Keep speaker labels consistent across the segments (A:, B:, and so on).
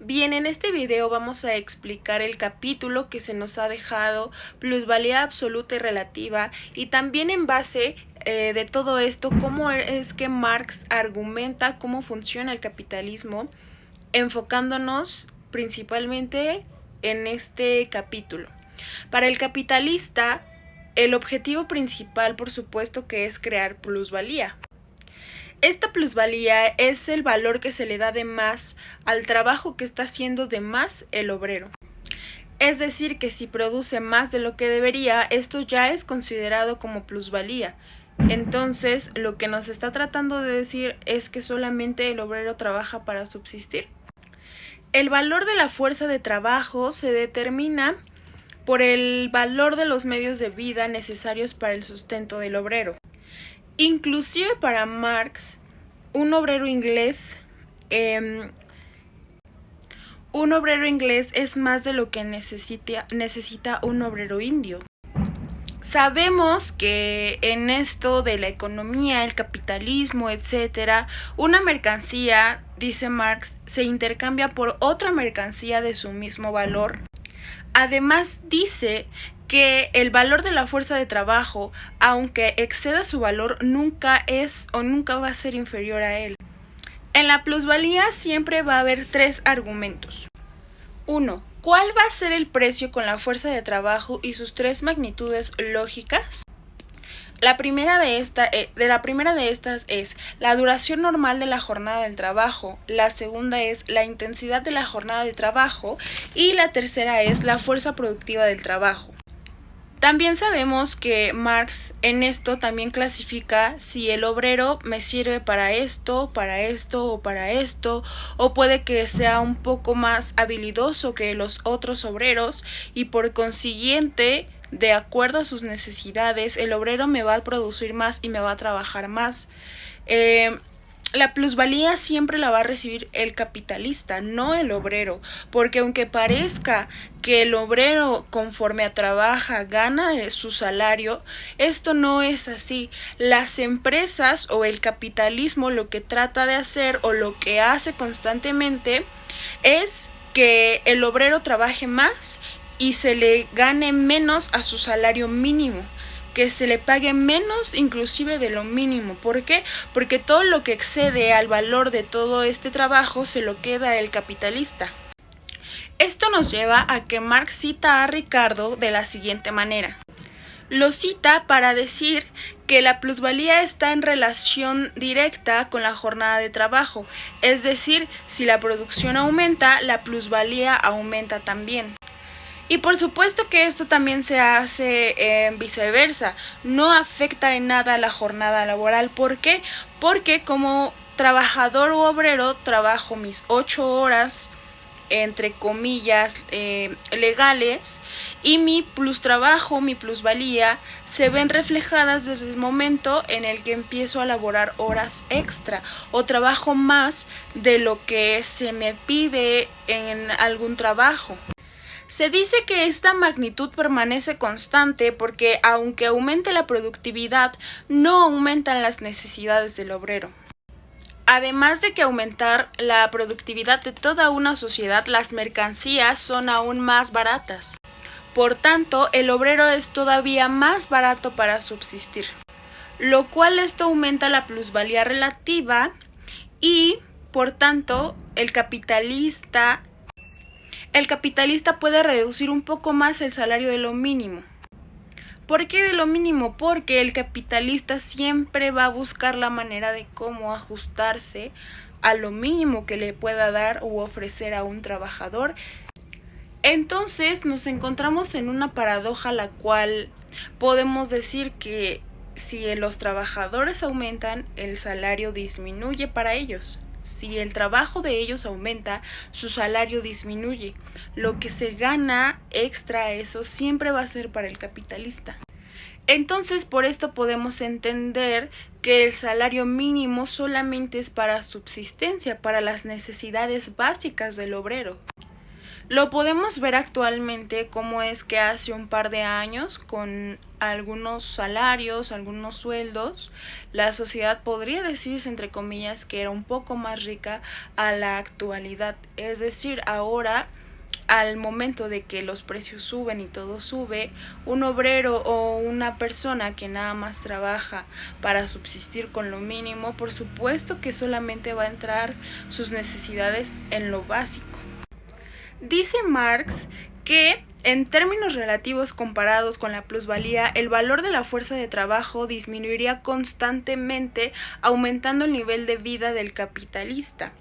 A: Bien, en este video vamos a explicar el capítulo que se nos ha dejado, plusvalía absoluta y relativa, y también en base de todo esto, cómo es que Marx argumenta cómo funciona el capitalismo, enfocándonos principalmente en este capítulo. Para el capitalista, el objetivo principal, por supuesto, que es crear plusvalía. Esta plusvalía es el valor que se le da de más al trabajo que está haciendo de más el obrero. Es decir, que si produce más de lo que debería, esto ya es considerado como plusvalía. Entonces, lo que nos está tratando de decir es que solamente el obrero trabaja para subsistir. El valor de la fuerza de trabajo se determina por el valor de los medios de vida necesarios para el sustento del obrero. Inclusive para Marx, un obrero inglés es más de lo que necesita un obrero indio. Sabemos que en esto de la economía, el capitalismo, etc., una mercancía, dice Marx, se intercambia por otra mercancía de su mismo valor. Además dice que el valor de la fuerza de trabajo, aunque exceda su valor, nunca es o nunca va a ser inferior a él. En la plusvalía siempre va a haber tres argumentos. 1. ¿Cuál va a ser el precio con la fuerza de trabajo y sus tres magnitudes lógicas? La primera de estas es la duración normal de la jornada del trabajo, la segunda es la intensidad de la jornada de trabajo y la tercera es la fuerza productiva del trabajo. También sabemos que Marx en esto también clasifica si el obrero me sirve para esto o para esto, o puede que sea un poco más habilidoso que los otros obreros y por consiguiente, de acuerdo a sus necesidades, el obrero me va a producir más y me va a trabajar más. La plusvalía siempre la va a recibir el capitalista, no el obrero, porque aunque parezca que el obrero conforme trabaja gana su salario, esto no es así. Las empresas o el capitalismo lo que trata de hacer o lo que hace constantemente es que el obrero trabaje más y se le gane menos a su salario mínimo, que se le pague menos inclusive de lo mínimo. ¿Por qué? Porque todo lo que excede al valor de todo este trabajo se lo queda el capitalista. Esto nos lleva a que Marx cita a Ricardo de la siguiente manera. Lo cita para decir que la plusvalía está en relación directa con la jornada de trabajo, es decir, si la producción aumenta, la plusvalía aumenta también. Y por supuesto que esto también se hace viceversa, no afecta en nada la jornada laboral. ¿Por qué? Porque como trabajador u obrero trabajo mis 8 horas, entre comillas, legales, y mi trabajo, mi plusvalía, se ven reflejadas desde el momento en el que empiezo a laborar horas extra o trabajo más de lo que se me pide en algún trabajo. Se dice que esta magnitud permanece constante porque aunque aumente la productividad, no aumentan las necesidades del obrero. Además de que aumentar la productividad de toda una sociedad, las mercancías son aún más baratas. Por tanto, el obrero es todavía más barato para subsistir, lo cual esto aumenta la plusvalía relativa y, por tanto, el capitalista puede reducir un poco más el salario de lo mínimo. ¿Por qué de lo mínimo? Porque el capitalista siempre va a buscar la manera de cómo ajustarse a lo mínimo que le pueda dar u ofrecer a un trabajador. Entonces nos encontramos en una paradoja la cual podemos decir que si los trabajadores aumentan, el salario disminuye para ellos. Si el trabajo de ellos aumenta, su salario disminuye. Lo que se gana extra a eso siempre va a ser para el capitalista. Entonces, por esto podemos entender que el salario mínimo solamente es para subsistencia, para las necesidades básicas del obrero. Lo podemos ver actualmente como es que hace un par de años, con algunos salarios, algunos sueldos, la sociedad podría decirse entre comillas que era un poco más rica a la actualidad. Es decir, ahora al momento de que los precios suben y todo sube, un obrero o una persona que nada más trabaja para subsistir con lo mínimo, por supuesto que solamente va a entrar sus necesidades en lo básico. Dice Marx que en términos relativos comparados con la plusvalía, el valor de la fuerza de trabajo disminuiría constantemente, aumentando el nivel de vida del capitalista.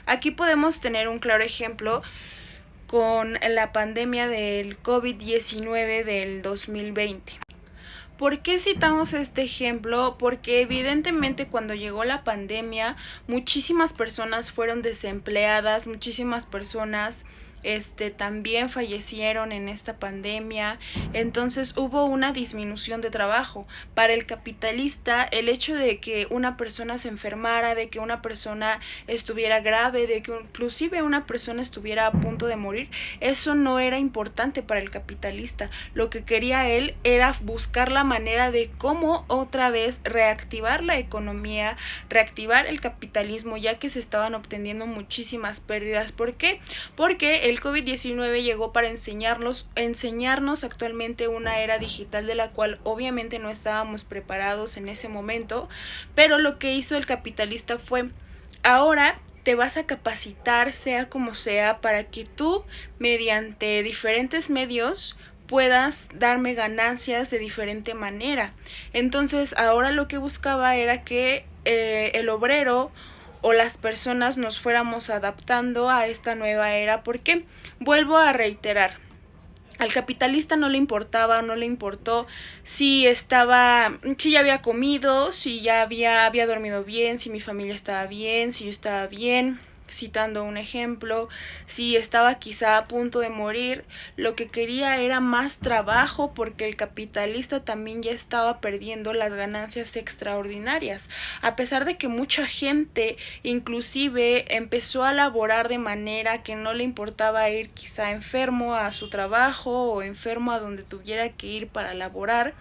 A: Aquí podemos tener un claro ejemplo con la pandemia del COVID-19 del 2020. ¿Por qué citamos este ejemplo? Porque evidentemente cuando llegó la pandemia, muchísimas personas fueron desempleadas, muchísimas personas también fallecieron en esta pandemia, entonces hubo una disminución de trabajo. Para el capitalista, el hecho de que una persona se enfermara, de que una persona estuviera grave, de que inclusive una persona estuviera a punto de morir, eso no era importante para el capitalista. Lo que quería él era buscar la manera de cómo otra vez reactivar la economía, reactivar el capitalismo, ya que se estaban obteniendo muchísimas pérdidas. ¿Por qué? Porque el COVID-19 llegó para enseñarnos actualmente una era digital de la cual obviamente no estábamos preparados en ese momento, pero lo que hizo el capitalista fue: ahora te vas a capacitar, sea como sea, para que tú, mediante diferentes medios, puedas darme ganancias de diferente manera. Entonces, ahora lo que buscaba era que el obrero o las personas nos fuéramos adaptando a esta nueva era. Porque, vuelvo a reiterar, al capitalista no le importó si ya había comido, si ya había dormido bien, si mi familia estaba bien, si yo estaba bien, citando un ejemplo, si estaba quizá a punto de morir. Lo que quería era más trabajo, porque el capitalista también ya estaba perdiendo las ganancias extraordinarias, a pesar de que mucha gente inclusive empezó a laborar de manera que no le importaba ir quizá enfermo a su trabajo o enfermo a donde tuviera que ir para laborar.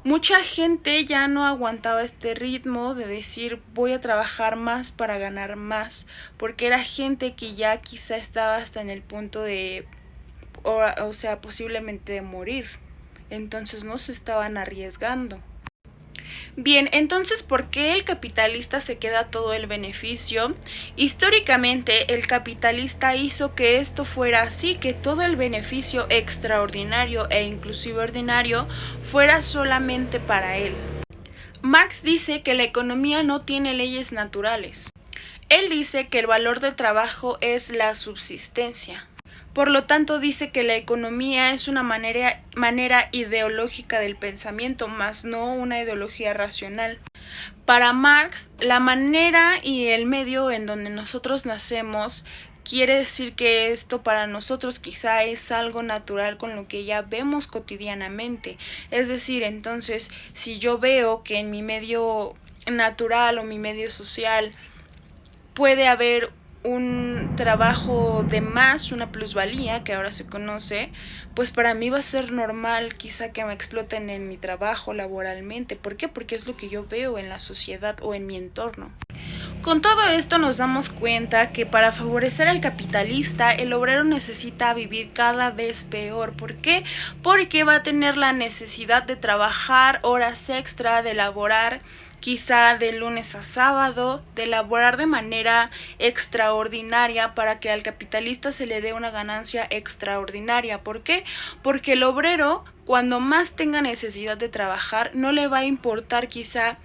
A: Mucha gente ya no aguantaba este ritmo de decir voy a trabajar más para ganar más, porque era gente que ya quizá estaba hasta en el punto de, o sea, posiblemente de morir. Entonces no se estaban arriesgando. Bien, entonces, ¿por qué el capitalista se queda todo el beneficio? Históricamente, el capitalista hizo que esto fuera así, que todo el beneficio extraordinario e inclusive ordinario fuera solamente para él. Marx dice que la economía no tiene leyes naturales. Él dice que el valor del trabajo es la subsistencia. Por lo tanto, dice que la economía es una manera ideológica del pensamiento, más no una ideología racional. Para Marx, la manera y el medio en donde nosotros nacemos quiere decir que esto para nosotros quizá es algo natural con lo que ya vemos cotidianamente. Es decir, entonces, si yo veo que en mi medio natural o mi medio social puede haber un trabajo de más, una plusvalía que ahora se conoce, pues para mí va a ser normal quizá que me exploten en mi trabajo laboralmente. ¿Por qué? Porque es lo que yo veo en la sociedad o en mi entorno. Con todo esto nos damos cuenta que para favorecer al capitalista, el obrero necesita vivir cada vez peor. ¿Por qué? Porque va a tener la necesidad de trabajar horas extra, de laborar quizá de lunes a sábado, de laborar de manera extraordinaria para que al capitalista se le dé una ganancia extraordinaria. ¿Por qué? Porque el obrero, cuando más tenga necesidad de trabajar, no le va a importar quizá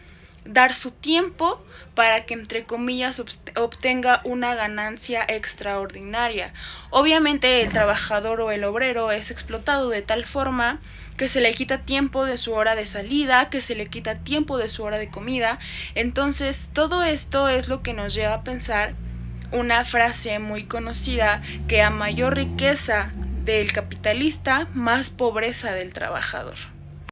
A: dar su tiempo para que, entre comillas, obtenga una ganancia extraordinaria. Obviamente el trabajador o el obrero es explotado de tal forma que se le quita tiempo de su hora de salida, que se le quita tiempo de su hora de comida. Entonces, todo esto es lo que nos lleva a pensar una frase muy conocida, que a mayor riqueza del capitalista, más pobreza del trabajador.